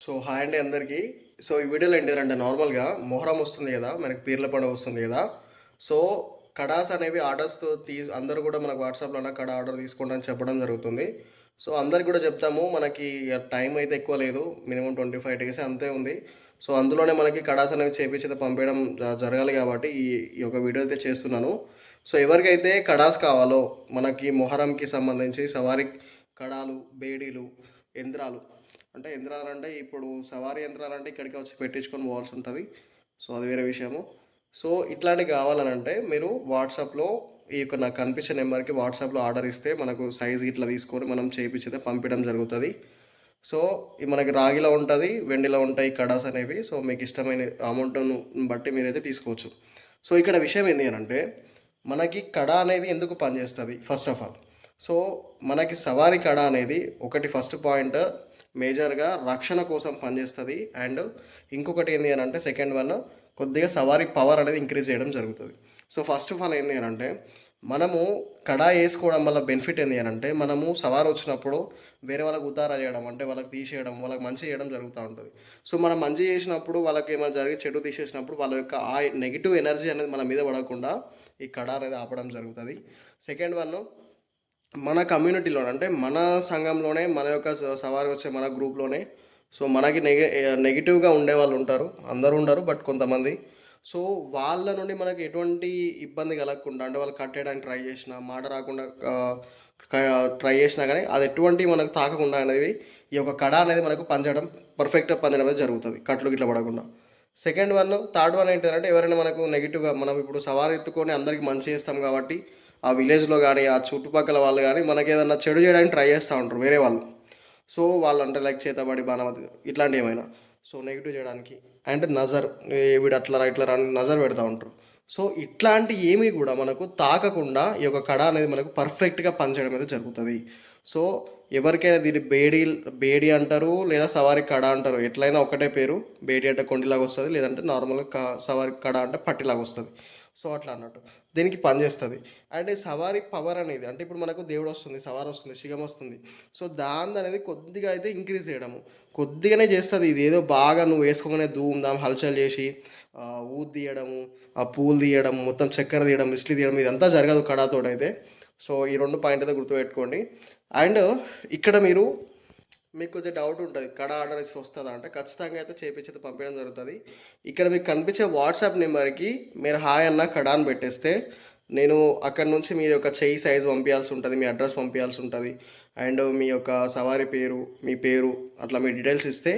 So hi అండి అందరికీ. So ఈ వీడియోలో ఏంటిదంటే నార్మల్‌గా మొహరం వస్తుంది గదా! మనకి పీర్ల పండుగ వస్తుంది గదా! సో కడాస్ అనేవి ఆర్డర్స్‌తో అందరూ గూడా మనకు వాట్సాప్‌లోన కడా ఆర్డర్ తీసుకోండి అని చెప్పడం జరుగుతుంది. సో అందరికి గూడా చెప్తాము. మనకి టైం అయితే ఎక్కువ లేదు. మినిమమ్ 25 డేస్ అంతే ఉంది. సో అందులోనే మనకి కడాస్ అనేవి చేపించి పంపేయడం జరగాలి గాబట్టి ఈ యొక్క వీడియో అయితే చేస్తున్నాను. సో ఎవరికైతే కడాస్ కావాలో మనకి మొహరంకి సంబంధించి సవారీ కడాలు, బేడీలు, యంత్రాలు అంటే యంత్రాలంటే ఇప్పుడు సవారీ యంత్రాలంటే ఇక్కడికి వచ్చి పెట్టించుకొని పోవాల్సి ఉంటది. సో అది వేరే విషయము. సో ఇట్లాంటివి కావాలనంటే మీరు వాట్సాప్‌లో ఈ యొక్క నాకు కనిపించే నెంబర్‌కి వాట్సాప్‌లో ఆర్డర్ ఇస్తే మనకు సైజ్ ఇట్లా తీసుకొని మనం చేపిచ్చితే పంపించడం జరుగుతది. సో ఇది మనకి రాగిలో ఉంటది, వెండిలో ఉంటాయి కడాస్ అనేవి. సో మీకు ఇష్టమైన అమౌంట్‌ను బట్టి మీరైతే తీసుకోవచ్చు. సో ఇక్కడ విషయం ఏంది అనంటే మనకి కడ అనేది ఎందుకు పనిచేస్తది ఫస్ట్ ఆఫ్ ఆల్. సో మనకి సవారీ కడ అనేది ఒకటి ఫస్ట్ పాయింట్ మేజర్‌గా రక్షణ కోసం పనిచేస్తది. అండ్ ఇంకొకటి ఏంది అనంటే సెకండ్ వన్ కొద్దిగా సవారీ పవర్ అనేది ఇంక్రీజ్ చేయడం జరుగుతది. సో ఫస్ట్ ఆఫ్ ఆల్ ఏంది అనంటే మనము కడా ఏసుకోవడం వల్ల బెనిఫిట్ ఏంది అనంటే మనము సవారొచ్చినప్పుడు వేరే వాళ్ళకి ఉతారా చేయడం అంటే వాళ్ళకి తీసేయడం, వాళ్ళకి మంచి చేయడం జరుగుతా ఉంటది. సో మనం మంచి చేసినప్పుడు వాళ్ళకేమైనా జరిగి చెడు తీసేసినప్పుడు వాళ్ళ యొక్క ఆ నెగెటివ్ ఎనర్జీ అనేది మన మీద పడకుండా ఈ కడా అనేది ఆపడం జరుగుతది. సెకండ్ వన్ మన కమ్యూనిటీలోనే అంటే మన సంఘంలోనే మన యొక్క సవారీ వచ్చే మన గ్రూప్‌లోనే సో మనకి నెగెటివ్‌గా ఉండేవాళ్ళు ఉంటారు. అందరూ ఉండరు. బట్ కొంతమంది. సో వాళ్ళ నుండి మనకు ఎటువంటి ఇబ్బంది కలగకుండా అంటే వాళ్ళు కట్టేయడానికి ట్రై చేసినా, మాట రాకుండా క ట్రై చేసినా గానీ అది ఎటువంటి మనకు తాకకుండా అనేవి ఈ యొక్క కడ అనేది మనకు పనిచేయడం పర్ఫెక్ట్‌గా పనిచేయడం అనేది జరుగుతది. కట్లు గిట్ల పడకుండా. సెకండ్ వన్, థర్డ్ వన్ ఏంటిదంటే ఎవరైనా మనకు నెగెటివ్‌గా మనం ఇప్పుడు సవారీ ఎత్తుకొని అందరికి మంచి చేస్తాం కాబట్టి ఆ విలేజ్‌లో గాని, ఆ చుట్టుపక్కల వాళ్ళు గాని మనకేదన్నా చెడు చేయడానికి ట్రై చేస్తా ఉంటారు వేరే వాళ్ళు. సో వాళ్ళంటే లైక్ చేతబడి, బాణామతి ఇట్లాంటియేమైనా. సో నెగెటివ్ చేయడానికి. అండ్ నజర్ వీడు అట్లా రా, ఇట్లా రా అని నజర్ పెడతా ఉంటారు. సో ఇట్లాంటి ఏమి గూడా మనకు తాకకుండా ఈ యొక్క కడ అనేది మనకు పర్ఫెక్ట్‌గా పనిచేయడం అయితే జరుగుతది. సో ఎవరికైనా దీన్ని బేడి అంటారు లేదా సవారి కడ అంటారు. ఎట్లైనా ఒకటే పేరు. బేడి అంటే కొండిలాగొస్తది. లేదంటే నార్మల్‌గా సవారి కడ అంటే పట్టిలాగొస్తది. సో అట్లా అన్నట్టు. దీనికి పనిచేస్తది. అండ్ సవారీ పవర్ అనేది అంటే ఇప్పుడు మనకు దేవుడొస్తుంది, సవారొస్తుంది, శిగమొస్తుంది. సో దానిదనేది కొద్దిగా అయితే ఇంక్రీజ్ చేయడము. కొద్దిగానే చేస్తది. ఇదేదో బాగా నువ్వు వేసుకోగానే ధూమ్ ధామ్ హల్చల్ చేసి ఊది తీయడము, ఆ పూలు తీయడం, మొత్తం చక్కెర తీయడం, విస్లీ తీయడం ఇదంతా జరగదు కడాతోటైతే. సో ఈ 2 పాయింట్ అయితే గుర్తుపెట్టుకోండి. అండ్ ఇక్కడ మీకు కొద్దిగా డౌట్ ఉంటది. కడ ఆర్డర్ ఇస్తే వస్తదా అంటే ఖచ్చితంగా అయితే చేపిచ్చి పంపించడం జరుగుతది. ఇక్కడ మీకు కనిపించే వాట్సాప్ నెంబర్‌కి మీరు హాయ్ అన్న కడ అని పెట్టేస్తే నేను అక్కడి నుంచి మీ యొక్క చెయ్యి సైజ్ పంపియాల్సి ఉంటది. మీ అడ్రస్ పంపియాల్సి ఉంటది. అండ్ మీ యొక్క సవారి పేరు, మీ పేరు అట్లా మీ డీటెయిల్స్ ఇస్తే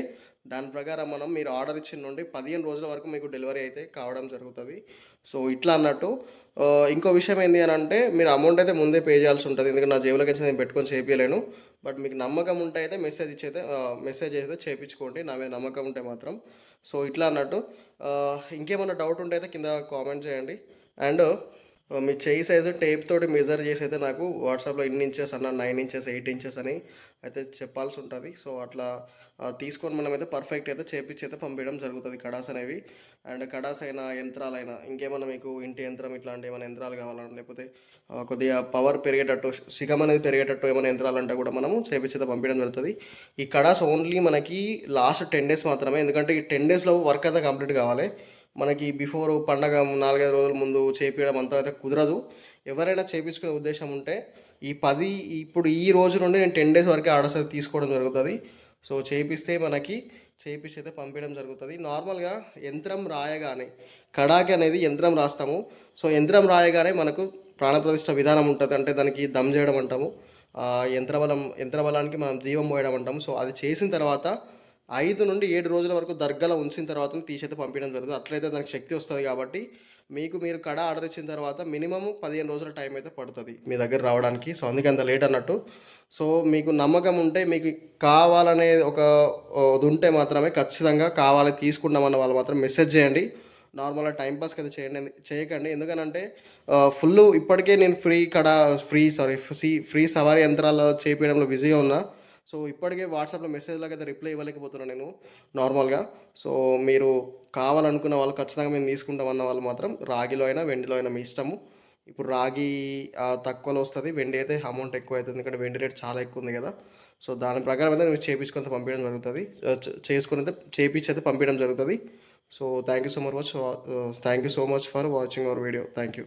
దాని ప్రకారం మీరు ఆర్డర్ ఇచ్చిన నుండి 15 రోజుల వరకు మీకు డెలివరీ అయితే కావడం జరుగుతది. సో ఇట్లా అన్నట్టు ఇంకో విషయం ఏంది అనంటే మీరు అమౌంట్ అయితే ముందే పే చేయాల్సి ఉంటది. ఎందుకంటే నా జేబులోకెంచి నేను పెట్టుకొని చేపియలేను. బట్ మీకు నమ్మకం ఉంటే అయితే మెసేజ్ అయితే చేపించుకోండి. నా మీద నమ్మకం ఉంటే మాత్రం. సో ఇట్లా అన్నట్టు ఇంకేమన్నా డౌట్ ఉంటే అయితే కింద కామెంట్ చేయండి. అండ్ మీ చెయ్యి సైజు టేప్ తోటి మెజర్ చేసి అయితే నాకు వాట్సాప్‌లో ఇన్ని ఇంచెస్ అన్న 9 ఇంచెస్, 8 ఇంచెస్ అని అయితే చెప్పాల్సి ఉంటది. సో అట్లా తీసుకొని మనమైతే పర్ఫెక్ట్ అయితే చేపిచ్చి అయితే పంపియడం జరుగుతది కడాస్ అనేవి. అండ్ కడాస్ అయినా, యంత్రాలైనా ఇంకేమన్నా మీకు ఇంటి యంత్రం ఇట్లాంటి ఏమైనా యంత్రాలు కావాలన్నా లేకపోతే కొద్దిగా పవర్ పెరిగేటట్టు, శిఖం అనేది పెరిగేటట్టు ఏమైనా యంత్రాలంటే కూడా మనము చేపిచ్చి అయితే పంపియడం జరుగుతది. ఈ కడాస్ ఓన్లీ మనకి లాస్ట్ 10 డేస్ మాత్రమే. ఎందుకంటే ఈ 10 డేస్‌లో వర్క్ అయితే కంప్లీట్ కావాలి. మనకి బిఫోర్ పండగ 4, 5 రోజుల ముందు చేపియడం అంతా అయితే కుదరదు. ఎవరైనా చేపించుకునే ఉద్దేశం ఉంటే ఇప్పుడు ఈ రోజు నుండి నేను 10 డేస్ వరకే ఆర్డర్స్ అయితే తీసుకోవడం జరుగుతది. సో చేపిస్తే చేపిచ్చి అయితే పంపియడం జరుగుతది. నార్మల్‌గా యంత్రం రాయగానే కడాకి అనేది యంత్రం రాస్తాము. సో యంత్రం రాయగానే మనకు ప్రాణప్రతిష్ఠ విధానం ఉంటది. అంటే దానికి దమ్ చేయడం అంటాము. యంత్రబలానికి మనం జీవం పోయడం అంటాము. సో అది చేసిన తర్వాత 5-7 రోజుల వరకు దర్గాలో ఉంచిన తర్వాతనే తీసైతే పంపియడం జరుగుతది. అట్లయితే దానికి శక్తి వస్తది కాబట్టి మీరు కడ ఆర్డర్ ఇచ్చిన తర్వాత మినిమమ్ 15 రోజుల టైం అయితే పడుతది మీ దగ్గర రావడానికి. సో అందుకే అంత లేట్ అన్నట్టు. సో మీకు నమ్మకం ఉంటే మీకు కావాలనే ఇది ఉంటే మాత్రమే ఖచ్చితంగా కావాలి తీసుకుంటామన్న వాళ్ళు మాత్రం మెసేజ్ చేయండి. నార్మల్‌గా టైమ్ పాస్‌కి అయితే చేయకండి. ఎందుకనంటే ఇప్పటికే నేను ఫ్రీ సవారీ యంత్రాలు చేపియడంలో బిజీగా ఉన్నా. సో ఇప్పటికే వాట్సాప్‌లో మెసేజ్‌లకైతే రిప్లై ఇవ్వలేకపోతున్నాను నేను నార్మల్‌గా. సో మీరు కావాలనుకున్న వాళ్ళు ఖచ్చితంగా మేము తీసుకుంటాం అన్న వాళ్ళు మాత్రం రాగిలో అయినా, వెండిలో అయినా మీ ఇష్టము. ఇప్పుడు రాగి తక్కువలో వస్తది. వెండి అయితే అమౌంట్ ఎక్కువ అయితది. ఎందుకంటే వెండి రేట్ చాలా ఎక్కువ ఉంది కదా! సో దాని ప్రకారం అయితే నేను చేపించుకొని పంపించడం జరుగుతుంది. చేసుకొని అయితే చేపించి అయితే పంపించడం జరుగుతుంది. So thank you so much for watching our video. Thank you.